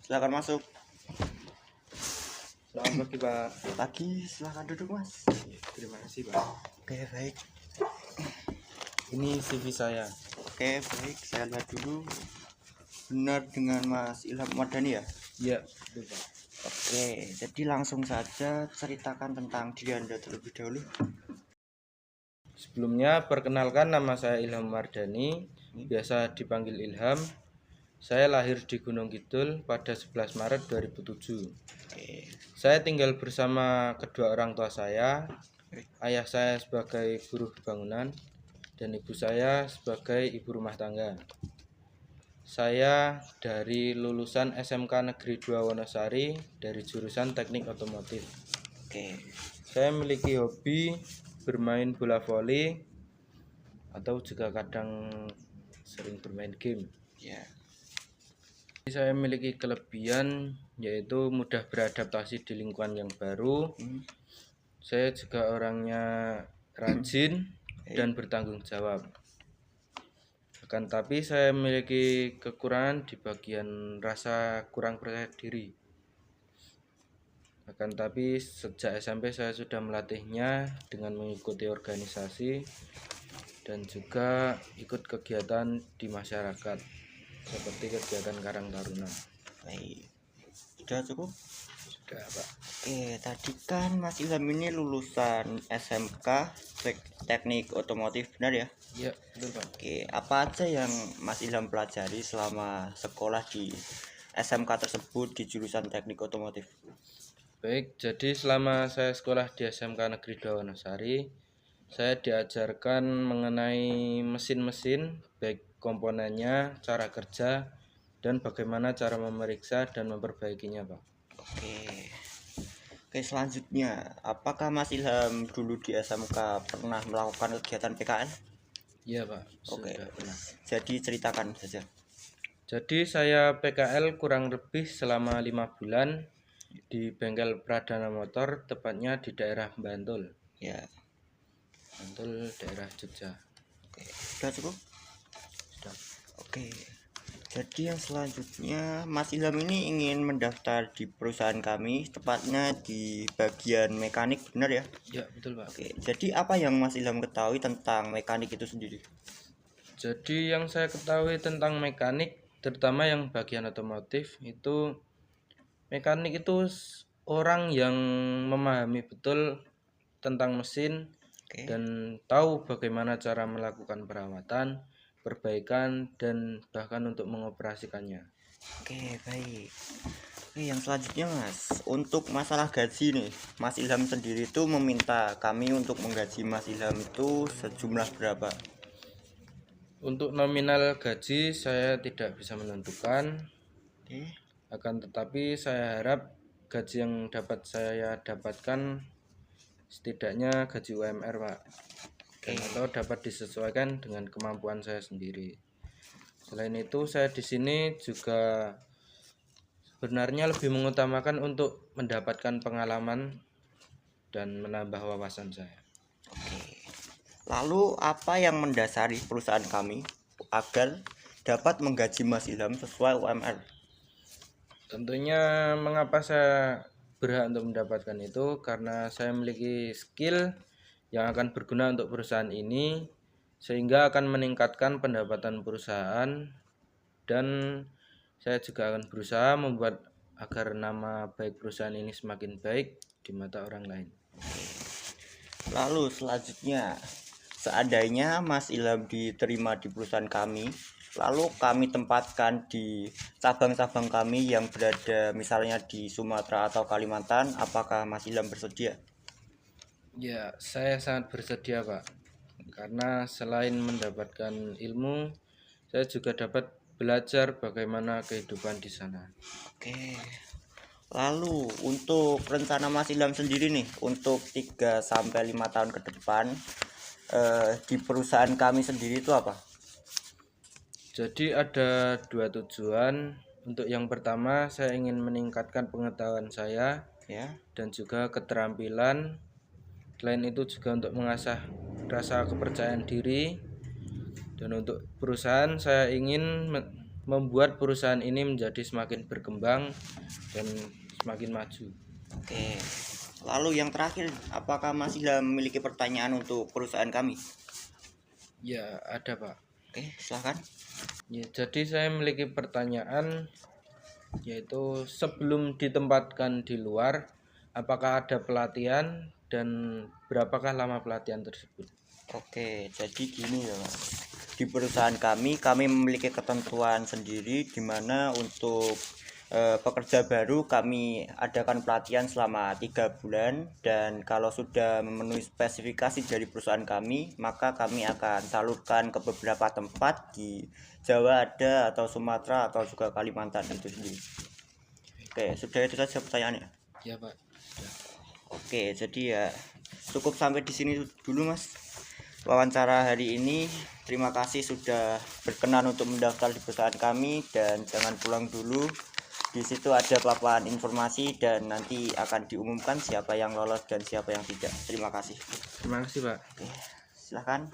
Silakan masuk. Selamat pagi Pak. Pagi, silakan duduk Mas. Terima kasih Pak. Oke, baik. Ini CV saya. Oke, baik. Saya lihat dulu. Benar dengan Mas Ilham Mardani ya? Iya, betul Pak. Oke, jadi langsung saja ceritakan tentang diri Anda terlebih dahulu. Sebelumnya perkenalkan, nama saya Ilham Mardani, biasa dipanggil Ilham. Saya lahir di Gunung Kidul pada 11 Maret 2007. Oke. Saya tinggal bersama kedua orang tua saya. Ayah saya sebagai buruh bangunan dan ibu saya sebagai ibu rumah tangga. Saya dari lulusan SMK Negeri 2 Wonosari dari jurusan Teknik Otomotif. Oke. Saya memiliki hobi bermain bola voli atau juga kadang sering bermain game. Ya. Saya memiliki kelebihan yaitu mudah beradaptasi di lingkungan yang baru. Saya juga orangnya rajin dan bertanggung jawab. Akan tapi saya memiliki kekurangan di bagian rasa kurang percaya diri. Akan tapi sejak SMP saya sudah melatihnya dengan mengikuti organisasi dan juga ikut kegiatan di masyarakat seperti kegiatan Karang Taruna. Baik. Sudah cukup? Sudah Pak. Oke, tadi kan Mas Ilham ini lulusan SMK Teknik Otomotif, benar ya? Iya, betul Pak. Oke, apa aja yang Mas Ilham pelajari selama sekolah di SMK tersebut di jurusan Teknik Otomotif? Baik, jadi selama saya sekolah di SMK Negeri 2 Wonosari, saya diajarkan mengenai mesin-mesin, baik komponennya, cara kerja, dan bagaimana cara memeriksa dan memperbaikinya, Pak. Oke, selanjutnya, apakah Mas Ilham dulu di SMK pernah melakukan kegiatan PKL? Iya, Pak. Oke, Sudah pernah. jadi ceritakan saja. Jadi saya PKL kurang lebih selama 5 bulan di bengkel Pradana Motor, tepatnya di daerah Bantul. Ya. Bantul, daerah Jogja. Oke, sudah cukup? Sudah. Oke. Jadi yang selanjutnya Mas Ilham ini ingin mendaftar di perusahaan kami, tepatnya di bagian mekanik, benar ya? Ya, betul Pak. Oke, jadi apa yang Mas Ilham ketahui tentang mekanik itu sendiri? Jadi yang saya ketahui tentang mekanik, terutama yang bagian otomotif, itu mekanik itu orang yang memahami betul tentang mesin dan tahu bagaimana cara melakukan perawatan, perbaikan, dan bahkan untuk mengoperasikannya. Oke, baik. Oke, yang selanjutnya Mas, untuk masalah gaji nih, Mas Ilham sendiri itu meminta kami untuk menggaji Mas Ilham itu sejumlah berapa? Untuk nominal gaji saya tidak bisa menentukan. Akan tetapi saya harap gaji yang dapat saya dapatkan setidaknya gaji UMR, Pak. Atau dapat disesuaikan dengan kemampuan saya sendiri. Selain itu, saya di sini juga sebenarnya lebih mengutamakan untuk mendapatkan pengalaman dan menambah wawasan saya. Oke. Lalu apa yang mendasari perusahaan kami agar dapat menggaji Mas Ilham sesuai UMR? Tentunya mengapa saya berhak untuk mendapatkan itu karena saya memiliki skill yang akan berguna untuk perusahaan ini sehingga akan meningkatkan pendapatan perusahaan dan saya juga akan berusaha membuat agar nama baik perusahaan ini semakin baik di mata orang lain. Lalu selanjutnya, seandainya Mas Ilham diterima di perusahaan kami, lalu kami tempatkan di cabang-cabang kami yang berada misalnya di Sumatera atau Kalimantan, apakah Mas Ilham bersedia? Ya, saya sangat bersedia, Pak. Karena selain mendapatkan ilmu, saya juga dapat belajar bagaimana kehidupan di sana. Oke. Lalu untuk rencana Mas Ilham sendiri nih untuk 3 sampai 5 tahun ke depan di perusahaan kami sendiri itu apa? Jadi ada 2 tujuan. Untuk yang pertama, saya ingin meningkatkan pengetahuan saya Ya. dan juga keterampilan. Selain itu juga untuk mengasah rasa kepercayaan diri. Dan untuk perusahaan saya ingin membuat perusahaan ini menjadi semakin berkembang dan semakin maju. Oke. Lalu yang terakhir, apakah Mas Ilham memiliki pertanyaan untuk perusahaan kami? Ya, ada Pak. Oke, silahkan. Ya, jadi saya memiliki pertanyaan, yaitu sebelum ditempatkan di luar, apakah ada pelatihan dan berapakah lama pelatihan tersebut? Oke, jadi gini ya Mas. Di perusahaan kami memiliki ketentuan sendiri di mana untuk pekerja baru kami adakan pelatihan selama 3 bulan, dan kalau sudah memenuhi spesifikasi dari perusahaan kami maka kami akan salurkan ke beberapa tempat di Jawa ada, atau Sumatera, atau juga Kalimantan itu sendiri. Oke, sudah itu saja pertanyaannya. Ya Pak. Sudah. Oke, jadi ya cukup sampai di sini dulu Mas wawancara hari ini. Terima kasih sudah berkenan untuk mendaftar di perusahaan kami, dan jangan pulang dulu. Di situ ada paparan informasi dan nanti akan diumumkan siapa yang lolos dan siapa yang tidak. Terima kasih. Terima kasih Pak. Oke, silakan.